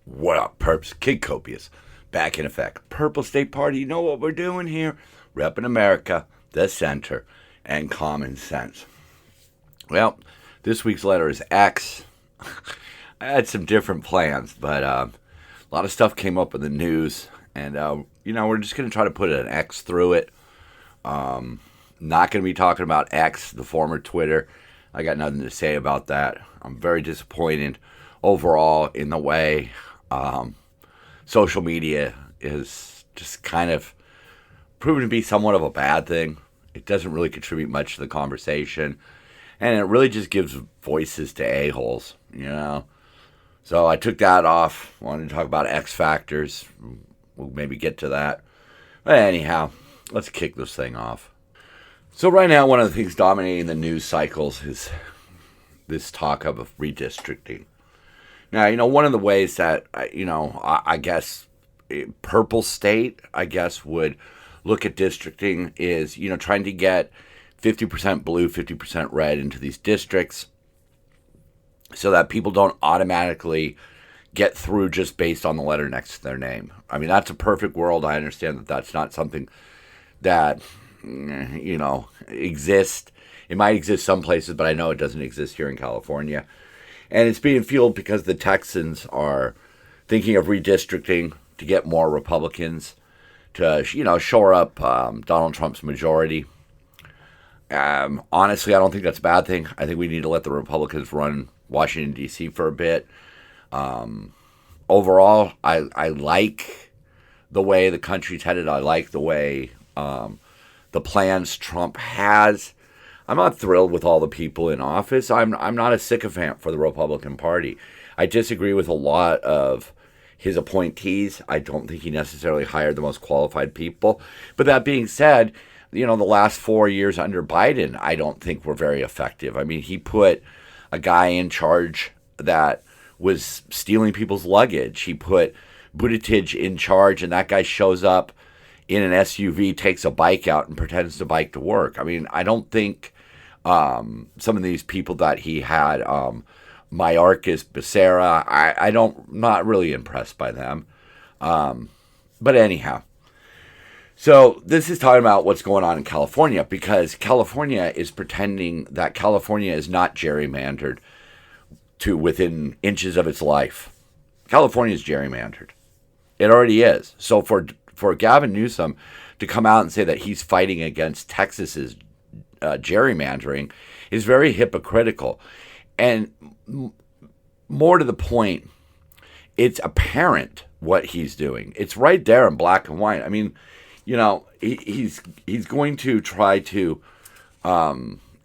What up, perps? Kid Copious, back in effect. Purple State Party, you know what we're doing here? Repping America, the center, and common sense. Well, this week's letter is X. I had some different plans, but a lot of stuff came up in the news, and we're just going to try to put an X through it. Not going to be talking about X, the former Twitter. I got nothing to say about that. I'm very disappointed overall in the way social media is just kind of proven to be somewhat of a bad thing. It doesn't really contribute much to the conversation, and it really just gives voices to a-holes, So I took that off. Wanted to talk about X factors. We'll maybe get to that. But anyhow, let's kick this thing off. So right now, one of the things dominating the news cycles is this talk of redistricting. Now, one of the ways that, I guess Purple State, would look at districting is, trying to get 50% blue, 50% red into these districts so that people don't automatically get through just based on the letter next to their name. I mean, that's a perfect world. I understand that that's not something that, exists. It might exist some places, but I know it doesn't exist here in California. And it's being fueled because the Texans are thinking of redistricting to get more Republicans to, shore up Donald Trump's majority. Honestly, I don't think that's a bad thing. I think we need to let the Republicans run Washington, D.C. for a bit. Overall, I like the way the country's headed. I like the way the plans Trump has. I'm not thrilled with all the people in office. I'm not a sycophant for the Republican Party. I disagree with a lot of his appointees. I don't think he necessarily hired the most qualified people. But that being said, the last 4 years under Biden, I don't think were very effective. I mean, he put a guy in charge that was stealing people's luggage. He put Buttigieg in charge, and that guy shows up in an SUV, takes a bike out, and pretends to bike to work. I mean, I don't think some of these people that he had, Mayorkas, Becerra, not really impressed by them. But anyhow, so this is talking about what's going on in California, because California is pretending that California is not gerrymandered to within inches of its life. California is gerrymandered. It already is. So for Gavin Newsom to come out and say that he's fighting against Texas's gerrymandering is very hypocritical. And more to the point, it's apparent what he's doing. It's right there in black and white. I mean, he's going to try to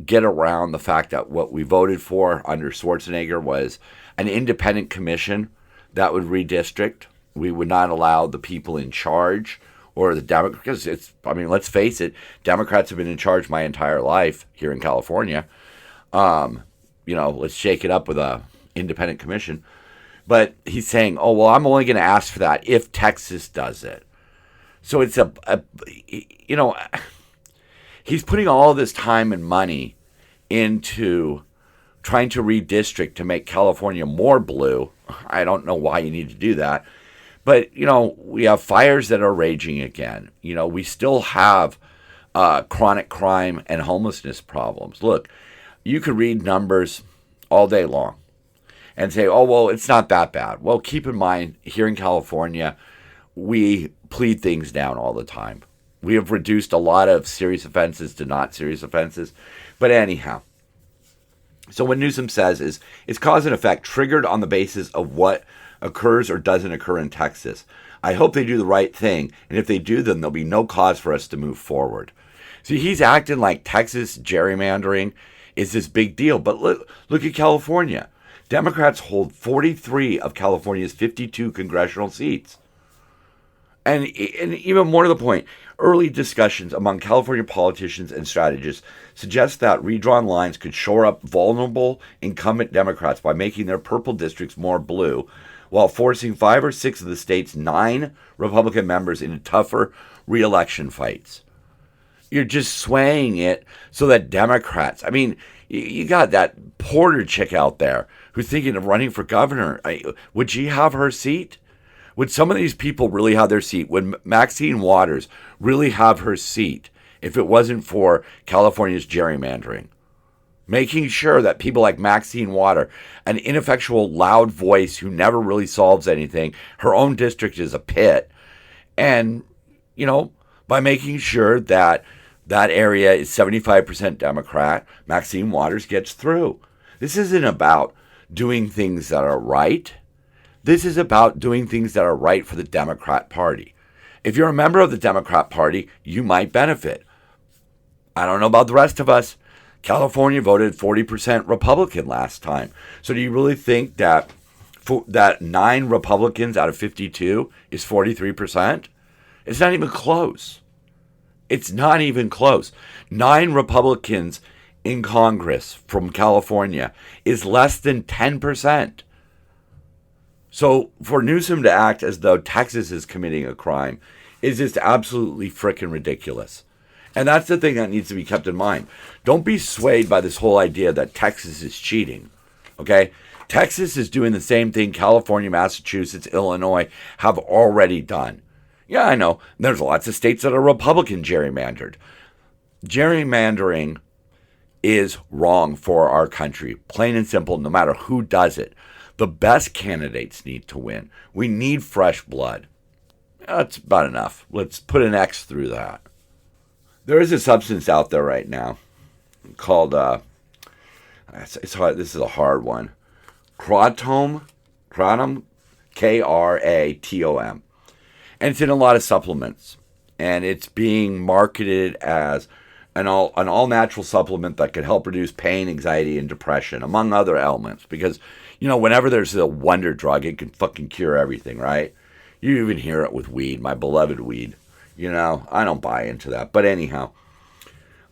get around the fact that what we voted for under Schwarzenegger was an independent commission that would redistrict. We would not allow the people in charge or the Democrats, because let's face it, Democrats have been in charge my entire life here in California. Let's shake it up with a independent commission. But he's saying, oh, well, I'm only going to ask for that if Texas does it. So it's he's putting all this time and money into trying to redistrict to make California more blue. I don't know why you need to do that. But, we have fires that are raging again. We still have chronic crime and homelessness problems. Look, you could read numbers all day long and say, oh, well, it's not that bad. Well, keep in mind, here in California, we plead things down all the time. We have reduced a lot of serious offenses to not serious offenses. But anyhow, so what Newsom says is, it's cause and effect triggered on the basis of what occurs or doesn't occur in Texas. I hope they do the right thing, and if they do, then there'll be no cause for us to move forward. See, he's acting like Texas gerrymandering is this big deal, but look at California. Democrats hold 43 of California's 52 congressional seats. And even more to the point, early discussions among California politicians and strategists suggest that redrawn lines could shore up vulnerable incumbent Democrats by making their purple districts more blue, while forcing 5 or 6 of the state's 9 Republican members into tougher re-election fights. You're just swaying it so that Democrats, you got that Porter chick out there who's thinking of running for governor, would she have her seat? Would some of these people really have their seat? Would Maxine Waters really have her seat if it wasn't for California's gerrymandering? Making sure that people like Maxine Waters, an ineffectual, loud voice who never really solves anything, her own district is a pit, and, by making sure that that area is 75% Democrat, Maxine Waters gets through. This isn't about doing things that are right. This is about doing things that are right for the Democrat Party. If you're a member of the Democrat Party, you might benefit. I don't know about the rest of us. California voted 40% Republican last time. So do you really think that 9 Republicans out of 52 is 43%? It's not even close. It's not even close. 9 Republicans in Congress from California is less than 10%. So for Newsom to act as though Texas is committing a crime is just absolutely frickin' ridiculous. And that's the thing that needs to be kept in mind. Don't be swayed by this whole idea that Texas is cheating, okay? Texas is doing the same thing California, Massachusetts, Illinois have already done. Yeah, I know. There's lots of states that are Republican gerrymandered. Gerrymandering is wrong for our country, plain and simple, no matter who does it. The best candidates need to win. We need fresh blood. That's about enough. Let's put an X through that. There is a substance out there right now called, it's hard, this is a hard one, Kratom, K-R-A-T-O-M. And it's in a lot of supplements. And it's being marketed as an all-natural supplement that could help reduce pain, anxiety, and depression, among other ailments. Because, whenever there's a wonder drug, it can fucking cure everything, right? You even hear it with weed, my beloved weed. I don't buy into that. But anyhow,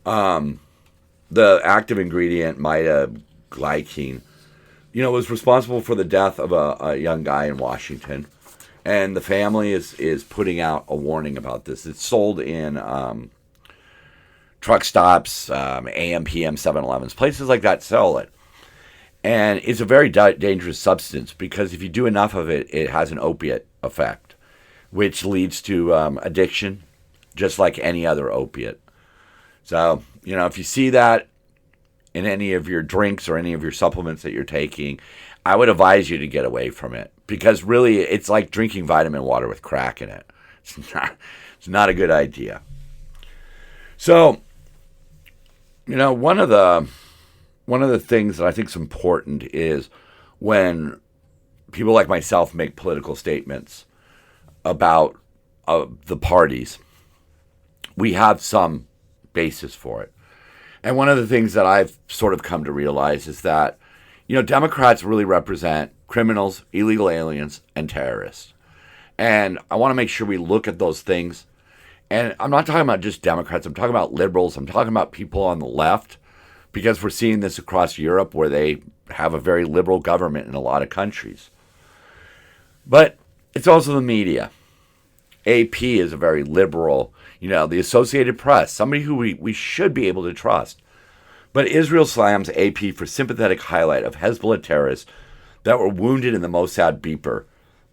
the active ingredient, mitoglycine, was responsible for the death of a young guy in Washington. And the family is putting out a warning about this. It's sold in truck stops, AM, PM, 7-Elevens, places like that sell it. And it's a very dangerous substance because if you do enough of it, it has an opiate effect, which leads to addiction, just like any other opiate. So, if you see that in any of your drinks or any of your supplements that you're taking, I would advise you to get away from it because really it's like drinking vitamin water with crack in it. It's not a good idea. So, one of the things that I think is important is when people like myself make political statements about the parties, we have some basis for it. And one of the things that I've sort of come to realize is that, Democrats really represent criminals, illegal aliens, and terrorists. And I want to make sure we look at those things. And I'm not talking about just Democrats. I'm talking about liberals. I'm talking about people on the left, because we're seeing this across Europe where they have a very liberal government in a lot of countries. But it's also the media. AP is a very liberal, the Associated Press, somebody who we should be able to trust. But Israel slams AP for sympathetic highlight of Hezbollah terrorists that were wounded in the Mossad beeper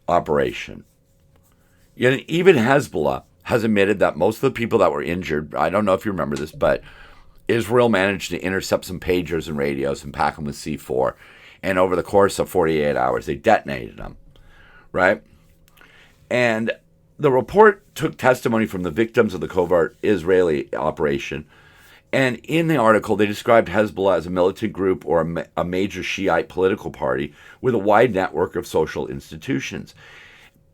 operation. Yet even Hezbollah has admitted that most of the people that were injured, I don't know if you remember this, but Israel managed to intercept some pagers and radios and pack them with C4. And over the course of 48 hours, they detonated them, right? And the report took testimony from the victims of the covert Israeli operation. And in the article, they described Hezbollah as a militant group or a major Shiite political party with a wide network of social institutions.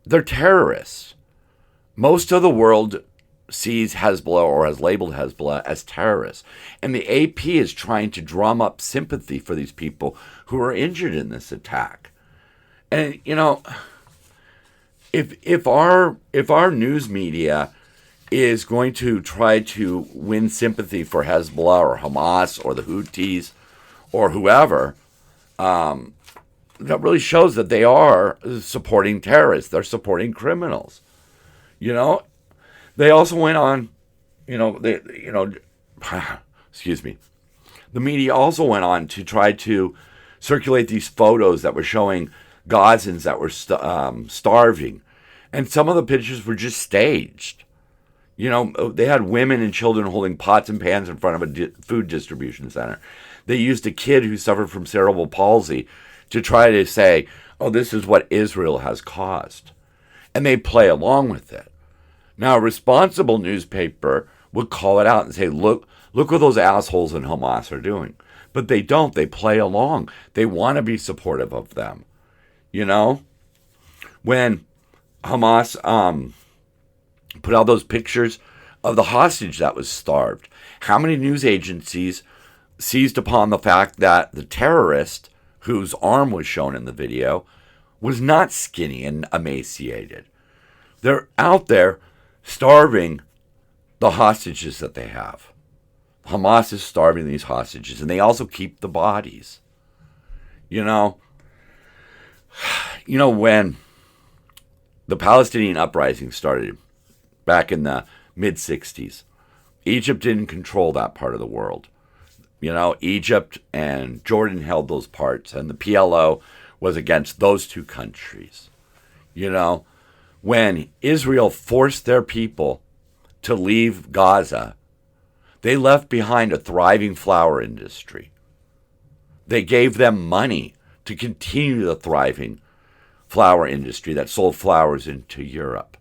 They're terrorists. Most of the world sees Hezbollah or has labeled Hezbollah as terrorists. And the AP is trying to drum up sympathy for these people who are injured in this attack. And, if our news media is going to try to win sympathy for Hezbollah or Hamas or the Houthis or whoever, that really shows that they are supporting terrorists. They're supporting criminals. They also went on, excuse me. The media also went on to try to circulate these photos that were showing Gazans that were starving. And some of the pictures were just staged. You know, they had women and children holding pots and pans in front of a food distribution center. They used a kid who suffered from cerebral palsy to try to say, oh, this is what Israel has caused. And they play along with it. Now, a responsible newspaper would call it out and say, look what those assholes in Hamas are doing. But they don't. They play along. They want to be supportive of them. You know? When Hamas put out those pictures of the hostage that was starved, how many news agencies seized upon the fact that the terrorist, whose arm was shown in the video, was not skinny and emaciated? They're out there starving the hostages that they have. Hamas is starving these hostages, and they also keep the bodies. You know, when the Palestinian uprising started back in the mid-60s, Egypt didn't control that part of the world. You know, Egypt and Jordan held those parts, and the PLO was against those two countries. You know, when Israel forced their people to leave Gaza, they left behind a thriving flower industry. They gave them money to continue the thriving flower industry that sold flowers into Europe.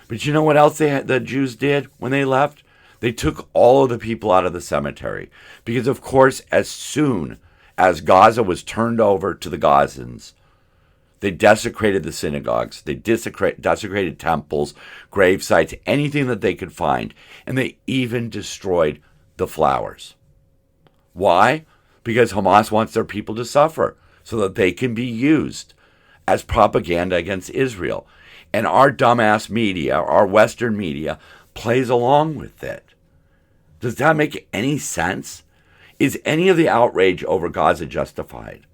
But you know what else the Jews did when they left? They took all of the people out of the cemetery. Because, of course, as soon as Gaza was turned over to the Gazans, they desecrated the synagogues. They desecrated temples, grave sites, anything that they could find. And they even destroyed the flowers. Why? Because Hamas wants their people to suffer so that they can be used as propaganda against Israel. And our dumbass media, our Western media, plays along with it. Does that make any sense? Is any of the outrage over Gaza justified?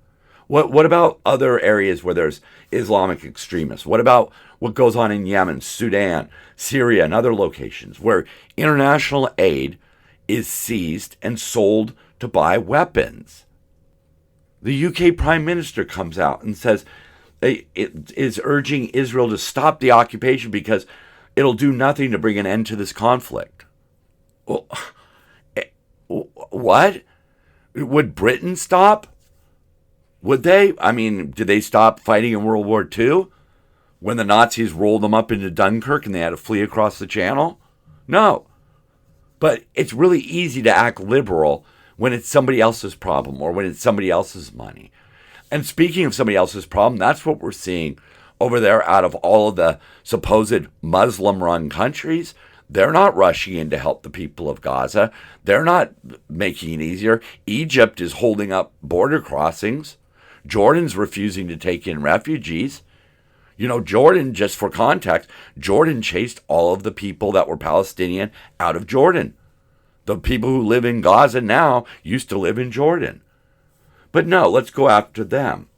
What about other areas where there's Islamic extremists? What about what goes on in Yemen, Sudan, Syria, and other locations where international aid is seized and sold to buy weapons? The UK Prime Minister comes out and says it is urging Israel to stop the occupation because it'll do nothing to bring an end to this conflict. Well, what? Would Britain stop? Would they? I mean, did they stop fighting in World War II when the Nazis rolled them up into Dunkirk and they had to flee across the channel? No. But it's really easy to act liberal when it's somebody else's problem or when it's somebody else's money. And speaking of somebody else's problem, that's what we're seeing over there out of all of the supposed Muslim-run countries. They're not rushing in to help the people of Gaza. They're not making it easier. Egypt is holding up border crossings. Jordan's refusing to take in refugees. You know, Jordan, just for context, Jordan chased all of the people that were Palestinian out of Jordan. The people who live in Gaza now used to live in Jordan. But no, let's go after them.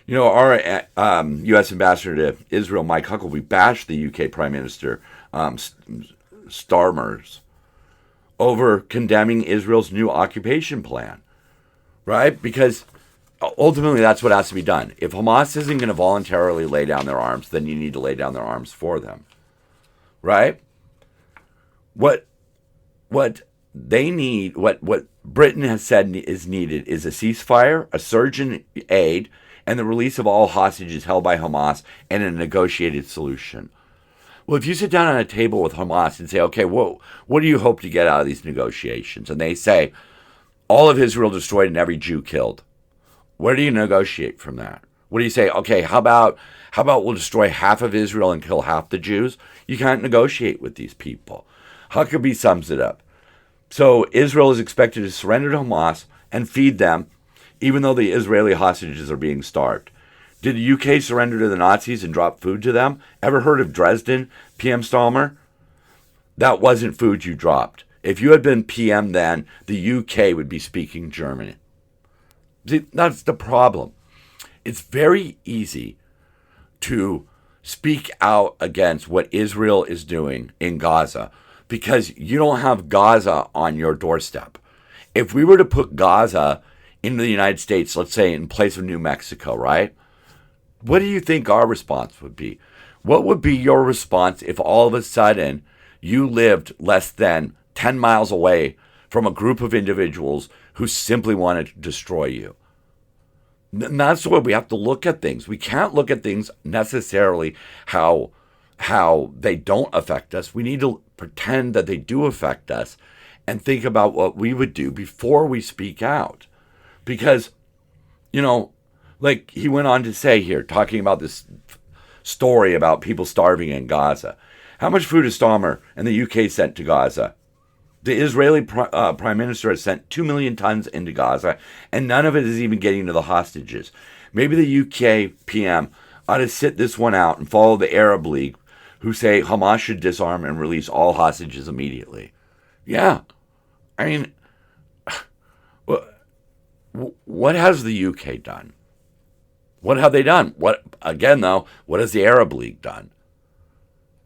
You know, our U.S. Ambassador to Israel, Mike Huckabee, bashed the UK Prime Minister, Starmer's, over condemning Israel's new occupation plan, right? Because ultimately that's what has to be done. If Hamas isn't going to voluntarily lay down their arms, then you need to lay down their arms for them, right? What they need, what Britain has said is needed is a ceasefire, a surge in aid, and the release of all hostages held by Hamas and a negotiated solution. Well, if you sit down on a table with Hamas and say, okay, what do you hope to get out of these negotiations? And they say, all of Israel destroyed and every Jew killed. Where do you negotiate from that? What do you say? Okay, how about we'll destroy half of Israel and kill half the Jews? You can't negotiate with these people. Huckabee sums it up. So Israel is expected to surrender to Hamas and feed them, even though the Israeli hostages are being starved. Did the UK surrender to the Nazis and drop food to them? Ever heard of Dresden, PM Stallmer? That wasn't food you dropped. If you had been PM then, the UK would be speaking German. See, that's the problem. It's very easy to speak out against what Israel is doing in Gaza because you don't have Gaza on your doorstep. If we were to put Gaza into the United States, let's say in place of New Mexico, right? What do you think our response would be? What would be your response if all of a sudden you lived less than 10 miles away from a group of individuals who simply wanted to destroy you? And that's the way we have to look at things. We can't look at things necessarily how they don't affect us. We need to pretend that they do affect us and think about what we would do before we speak out. Because, like he went on to say here, talking about this story about people starving in Gaza. How much food has Starmer and the UK sent to Gaza? The Israeli Prime Minister has sent 2 million tons into Gaza, and none of it is even getting to the hostages. Maybe the UK PM ought to sit this one out and follow the Arab League, who say Hamas should disarm and release all hostages immediately. Yeah. I mean, what has the UK done? What have they done? What has the Arab League done?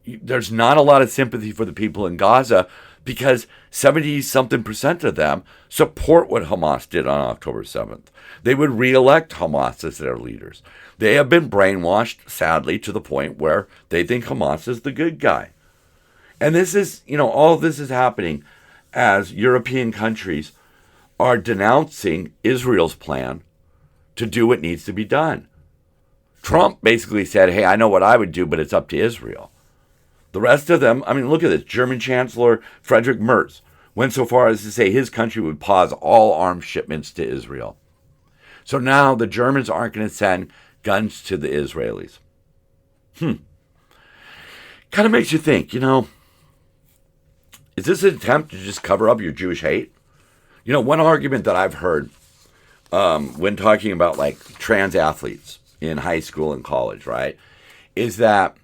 There's not a lot of sympathy for the people in Gaza because 70-something% of them support what Hamas did on October 7th. They would re-elect Hamas as their leaders. They have been brainwashed, sadly, to the point where they think Hamas is the good guy. And this is, all of this is happening as European countries are denouncing Israel's plan to do what needs to be done. Trump basically said, hey, I know what I would do, but it's up to Israel. The rest of them, look at this. German Chancellor Friedrich Merz went so far as to say his country would pause all arms shipments to Israel. So now the Germans aren't going to send guns to the Israelis. Kind of makes you think, is this an attempt to just cover up your Jewish hate? One argument that I've heard when talking about like trans athletes in high school and college, right, is that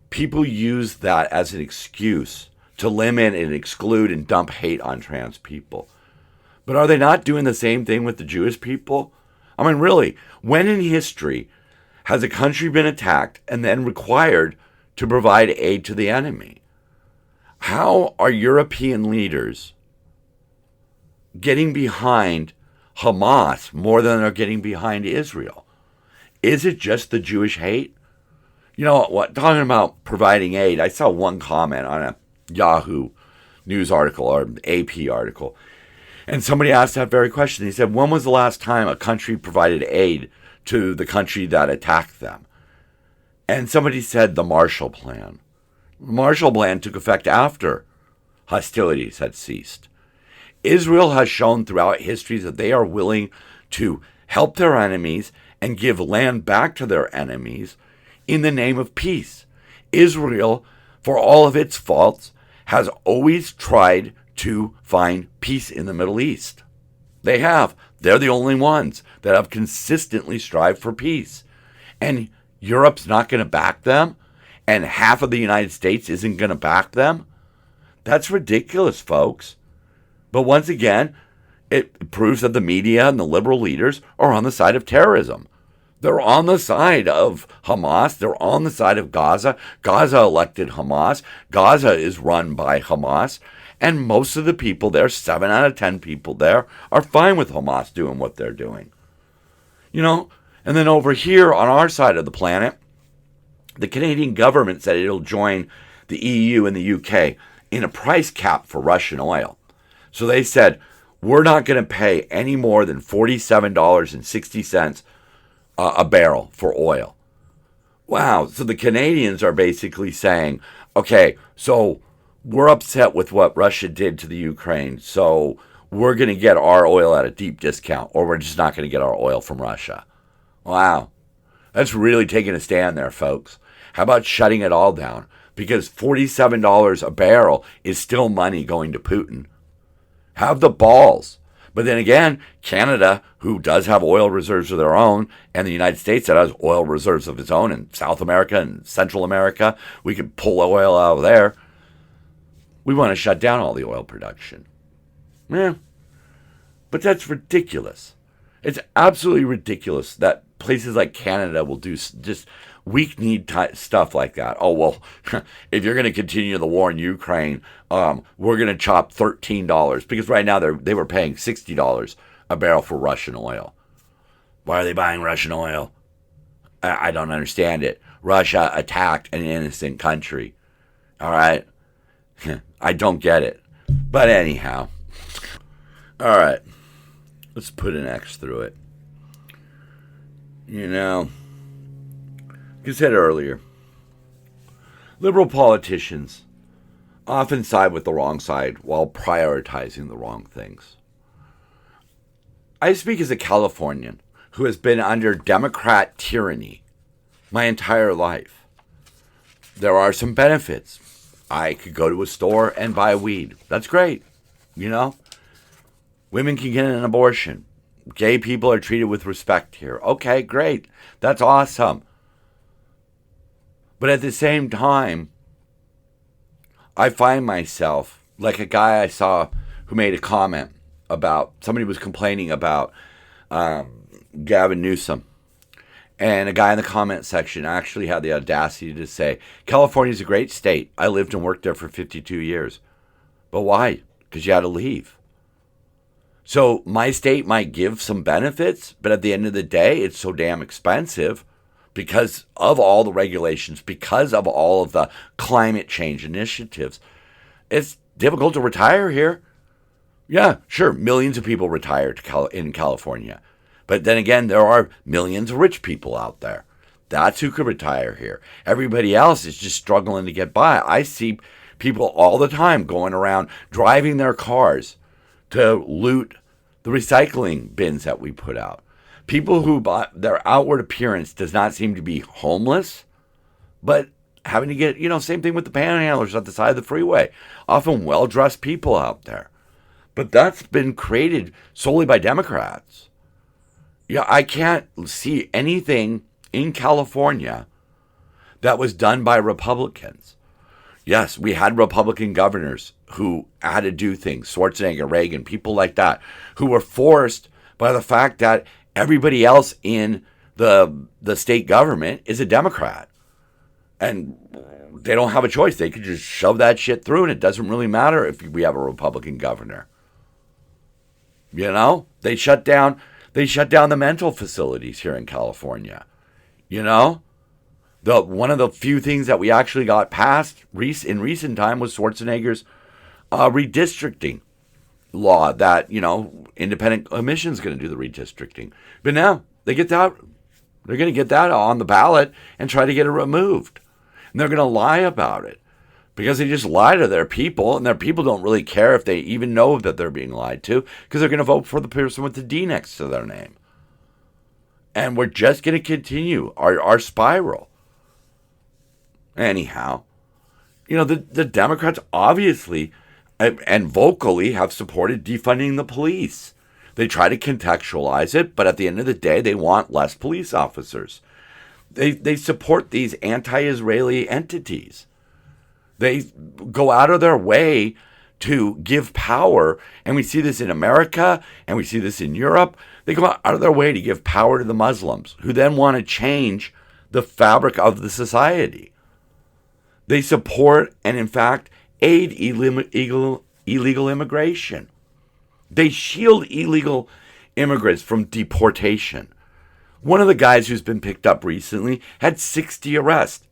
people use that as an excuse to limit and exclude and dump hate on trans people. But are they not doing the same thing with the Jewish people? Really, when in history has a country been attacked and then required to provide aid to the enemy? How are European leaders getting behind Hamas more than they're getting behind Israel? Is it just the Jewish hate? Talking about providing aid, I saw one comment on a Yahoo News article or AP article, and somebody asked that very question. He said, when was the last time a country provided aid to the country that attacked them? And somebody said the Marshall Plan. The Marshall Plan took effect after hostilities had ceased. Israel has shown throughout history that they are willing to help their enemies and give land back to their enemies in the name of peace. Israel, for all of its faults, has always tried to find peace in the Middle East. They have. They're the only ones that have consistently strived for peace. And Europe's not going to back them, and half of the United States isn't going to back them. That's ridiculous, folks. But once again, it proves that the media and the liberal leaders are on the side of terrorism. They're on the side of Hamas. They're on the side of Gaza. Gaza elected Hamas. Gaza is run by Hamas. And most of the people there, 7 out of 10 people there, are fine with Hamas doing what they're doing. And then over here on our side of the planet, the Canadian government said it'll join the EU and the UK in a price cap for Russian oil. So they said, we're not going to pay any more than $47.60 a barrel for oil. Wow. So the Canadians are basically saying, okay, so we're upset with what Russia did to the Ukraine, so we're going to get our oil at a deep discount, or we're just not going to get our oil from Russia. Wow. That's really taking a stand there, folks. How about shutting it all down? Because $47 a barrel is still money going to Putin. Have the balls. But then again, Canada, who does have oil reserves of their own, and the United States that has oil reserves of its own in South America and Central America, we could pull oil out of there. We want to shut down all the oil production. Yeah. But that's ridiculous. It's absolutely ridiculous that places like Canada will do just weak-kneed stuff like that. Oh, well, if you're going to continue the war in Ukraine, we're going to chop $13 because right now they were paying $60 a barrel for Russian oil. Why are they buying Russian oil? I don't understand it. Russia attacked an innocent country. All right? I don't get it. But anyhow. All right. Let's put an X through it. You know, like I said earlier, liberal politicians often side with the wrong side while prioritizing the wrong things. I speak as a Californian who has been under Democrat tyranny my entire life. There are some benefits. I could go to a store and buy weed. That's great. You know, women can get an abortion. Gay people are treated with respect here. Okay, great. That's awesome. But at the same time, I find myself like a guy I saw who made a comment about, somebody was complaining about Gavin Newsom. And a guy in the comment section actually had the audacity to say, California's a great state. I lived and worked there for 52 years. But why? Because you had to leave. So my state might give some benefits, but at the end of the day, it's so damn expensive because of all the regulations, because of all of the climate change initiatives. It's difficult to retire here. Yeah, sure, millions of people retire in California. But then again, there are millions of rich people out there. That's who could retire here. Everybody else is just struggling to get by. I see people all the time going around driving their cars to loot the recycling bins that we put out. People who, their outward appearance does not seem to be homeless, but having to get, same thing with the panhandlers at the side of the freeway. Often well-dressed people out there. But that's been created solely by Democrats. Yeah, I can't see anything in California that was done by Republicans. Yes, we had Republican governors who had to do things, Schwarzenegger, Reagan, people like that, who were forced by the fact that everybody else in the state government is a Democrat. And they don't have a choice. They could just shove that shit through, and it doesn't really matter if we have a Republican governor. They shut down the mental facilities here in California. One of the few things that we actually got passed in recent time was Schwarzenegger's redistricting law that, independent commission's going to do the redistricting. But now they're going to get that on the ballot and try to get it removed. And they're going to lie about it because they just lie to their people, and their people don't really care if they even know that they're being lied to because they're going to vote for the person with the D next to their name. And we're just going to continue our spiral. Anyhow, the Democrats obviously and vocally have supported defunding the police. They try to contextualize it, but at the end of the day, they want less police officers. They support these anti-Israeli entities. They go out of their way to give power, and we see this in America, and we see this in Europe. They go out of their way to give power to the Muslims, who then want to change the fabric of the society. They support and, in fact, aid illegal immigration. They shield illegal immigrants from deportation. One of the guys who's been picked up recently had 60 arrests.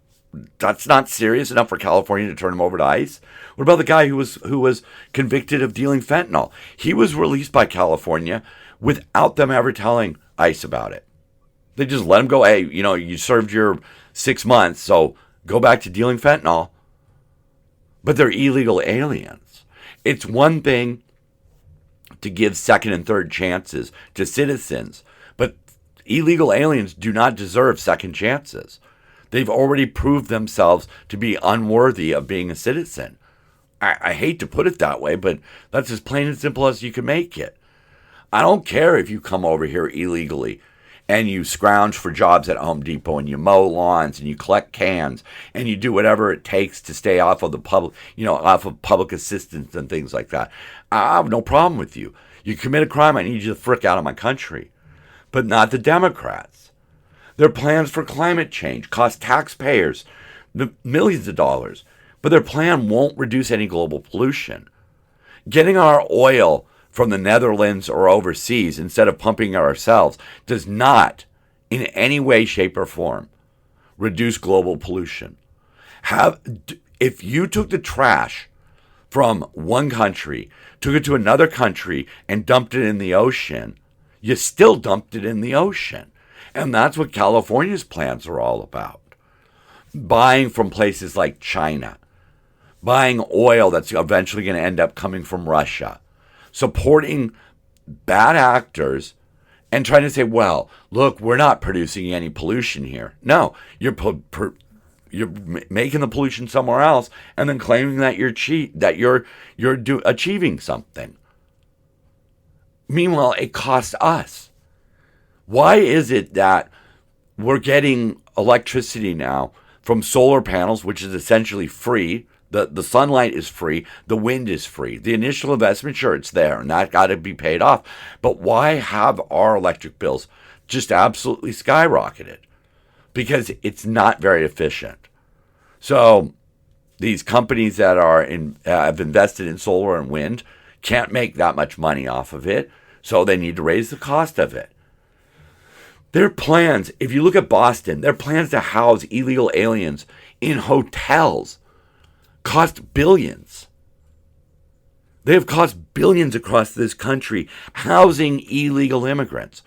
That's not serious enough for California to turn him over to ICE. What about the guy who was convicted of dealing fentanyl? He was released by California without them ever telling ICE about it. They just let him go. Hey, you served your 6 months, so go back to dealing fentanyl. But they're illegal aliens. It's one thing to give second and third chances to citizens, but illegal aliens do not deserve second chances. They've already proved themselves to be unworthy of being a citizen. I hate to put it that way, but that's as plain and simple as you can make it. I don't care if you come over here illegally and you scrounge for jobs at Home Depot and you mow lawns and you collect cans and you do whatever it takes to stay off of the public, off of public assistance and things like that. I have no problem with you. You commit a crime, I need you to frick out of my country. But not the Democrats. Their plans for climate change cost taxpayers millions of dollars, but their plan won't reduce any global pollution. Getting our oil from the Netherlands or overseas instead of pumping it ourselves does not, in any way, shape, or form, reduce global pollution. If you took the trash from one country, took it to another country, and dumped it in the ocean, you still dumped it in the ocean. And that's what California's plans are all about. Buying from places like China, buying oil that's eventually going to end up coming from Russia, supporting bad actors and trying to say, well, look, we're not producing any pollution here. No, you're making the pollution somewhere else and then claiming that you're achieving something. Meanwhile, it costs us. Why is it that we're getting electricity now from solar panels, which is essentially free? The sunlight is free. The wind is free. The initial investment, sure, it's there, and that got to be paid off. But why have our electric bills just absolutely skyrocketed? Because it's not very efficient. So these companies that have invested in solar and wind can't make that much money off of it, so they need to raise the cost of it. Their plans, if you look at Boston, their plans to house illegal aliens in hotels cost billions. They have cost billions across this country housing illegal immigrants.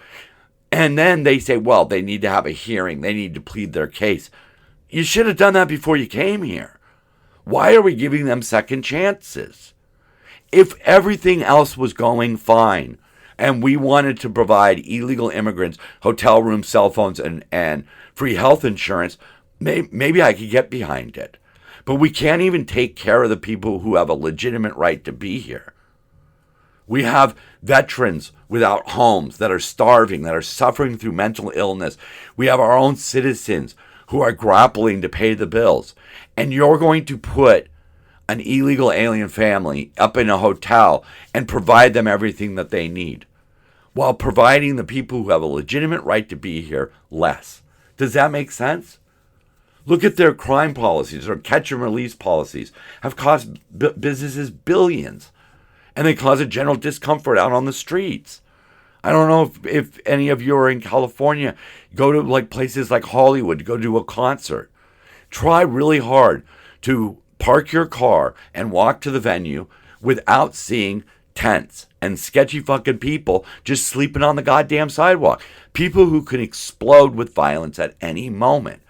And then they say, well, they need to have a hearing. They need to plead their case. You should have done that before you came here. Why are we giving them second chances? If everything else was going fine, and we wanted to provide illegal immigrants hotel rooms, cell phones, and free health insurance, maybe I could get behind it. But we can't even take care of the people who have a legitimate right to be here. We have veterans without homes that are starving, that are suffering through mental illness. We have our own citizens who are grappling to pay the bills. And you're going to put an illegal alien family up in a hotel and provide them everything that they need, while providing the people who have a legitimate right to be here less. Does that make sense? Look at their crime policies or catch and release policies have cost businesses billions, and they cause a general discomfort out on the streets. I don't know if any of you are in California, go to like places like Hollywood, go to a concert. Try really hard to park your car and walk to the venue without seeing tents and sketchy fucking people just sleeping on the goddamn sidewalk. People who can explode with violence at any moment.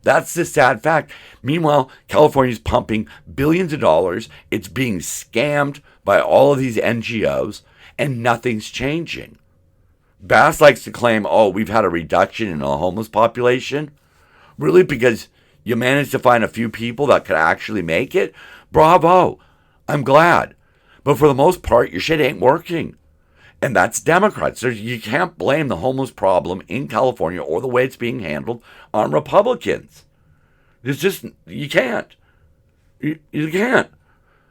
That's the sad fact. Meanwhile, California's pumping billions of dollars. It's being scammed by all of these NGOs, and nothing's changing. Bass likes to claim, oh, we've had a reduction in the homeless population. Really? Because you managed to find a few people that could actually make it? Bravo. I'm glad. But for the most part, your shit ain't working. And that's Democrats. You can't blame the homeless problem in California or the way it's being handled on Republicans. It's just, you can't. You can't.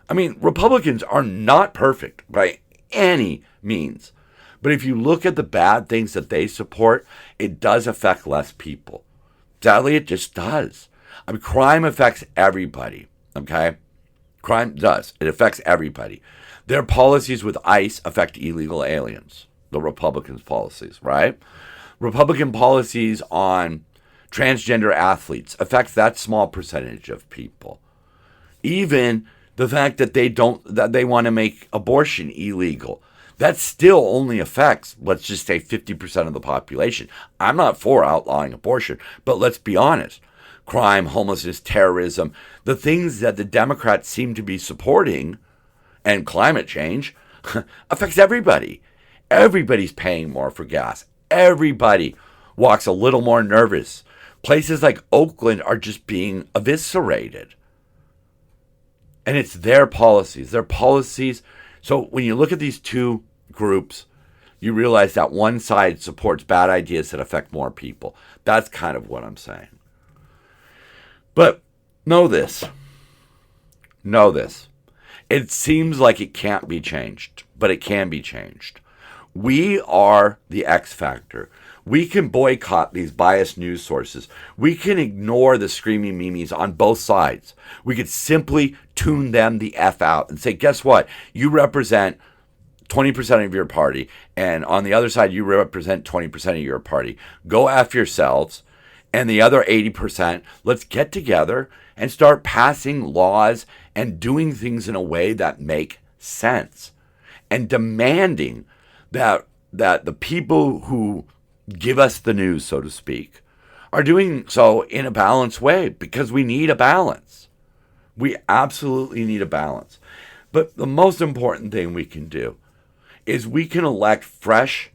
I mean, Republicans are not perfect by any means. But if you look at the bad things that they support, it does affect less people. Sadly, it just does. I mean, crime affects everybody, okay? Crime does. It affects everybody. Their policies with ICE affect illegal aliens, the Republicans' policies, right? Republican policies on transgender athletes affects that small percentage of people. Even the fact that they want to make abortion illegal, that still only affects, let's just say, 50% of the population. I'm not for outlawing abortion, but let's be honest. Crime, homelessness, terrorism, the things that the Democrats seem to be supporting, and climate change affects everybody. Everybody's paying more for gas. Everybody walks a little more nervous. Places like Oakland are just being eviscerated. And it's their policies. Their policies. So when you look at these two groups, you realize that one side supports bad ideas that affect more people. That's kind of what I'm saying. But know this. Know this. It seems like it can't be changed, but it can be changed. We are the X factor. We can boycott these biased news sources. We can ignore the screaming memes on both sides. We could simply tune them the F out and say, guess what? You represent 20% of your party, and on the other side, you represent 20% of your party. Go after yourselves, and the other 80%, let's get together and start passing laws and doing things in a way that make sense, and demanding that the people who give us the news, so to speak, are doing so in a balanced way, because we need a balance. We absolutely need a balance. But the most important thing we can do is we can elect fresh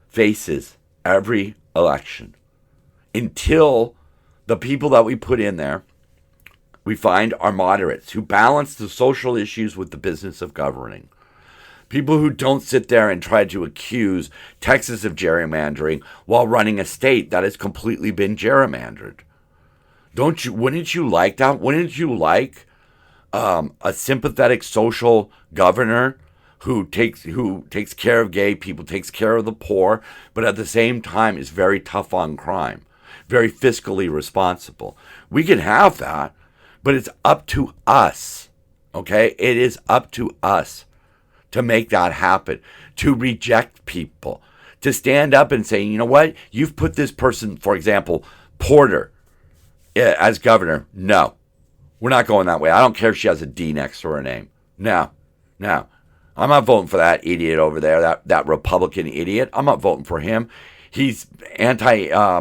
faces every election until the people that we put in there, we find, are moderates who balance the social issues with the business of governing. People who don't sit there and try to accuse Texas of gerrymandering while running a state that has completely been gerrymandered. Wouldn't you like that? Wouldn't you like a sympathetic social governor who takes care of gay people, takes care of the poor, but at the same time is very tough on crime, very fiscally responsible? We can have that, but it's up to us, okay? It is up to us to make that happen, to reject people, to stand up and say, you know what? You've put this person, for example, Porter, as governor. No, we're not going that way. I don't care if she has a D next to her name. No. I'm not voting for that idiot over there, that Republican idiot. I'm not voting for him. He's he's a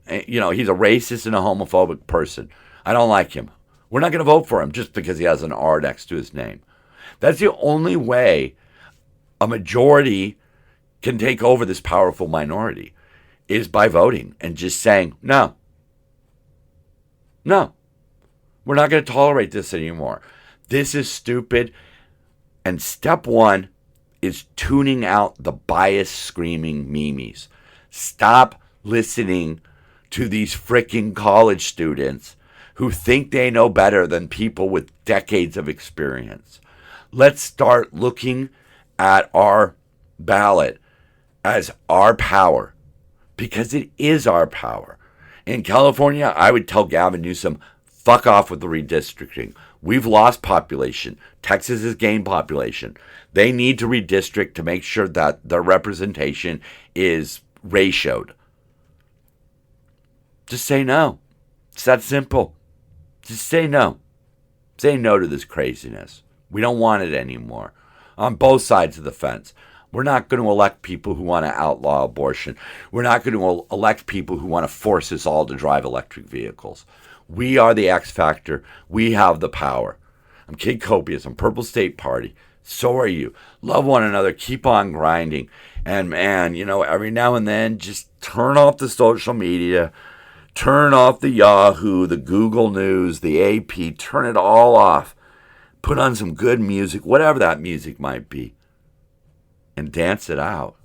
racist and a homophobic person. I don't like him. We're not going to vote for him just because he has an R next to his name. That's the only way a majority can take over this powerful minority, is by voting and just saying, no, we're not going to tolerate this anymore. This is stupid. And step one is tuning out the bias screaming memes. Stop listening to these freaking college students who think they know better than people with decades of experience. Let's start looking at our ballot as our power, because it is our power. In California, I would tell Gavin Newsom, fuck off with the redistricting. We've lost population. Texas has gained population. They need to redistrict to make sure that their representation is ratioed. Just say no. It's that simple. Just say no. Say no to this craziness. We don't want it anymore. On both sides of the fence. We're not going to elect people who want to outlaw abortion. We're not going to elect people who want to force us all to drive electric vehicles. We are the X Factor. We have the power. I'm Kid Copious. I'm Purple State Party. So are you. Love one another. Keep on grinding. And man, every now and then, just turn off the social media. Turn off the Yahoo, the Google News, the AP. Turn it all off. Put on some good music, whatever that music might be, and dance it out.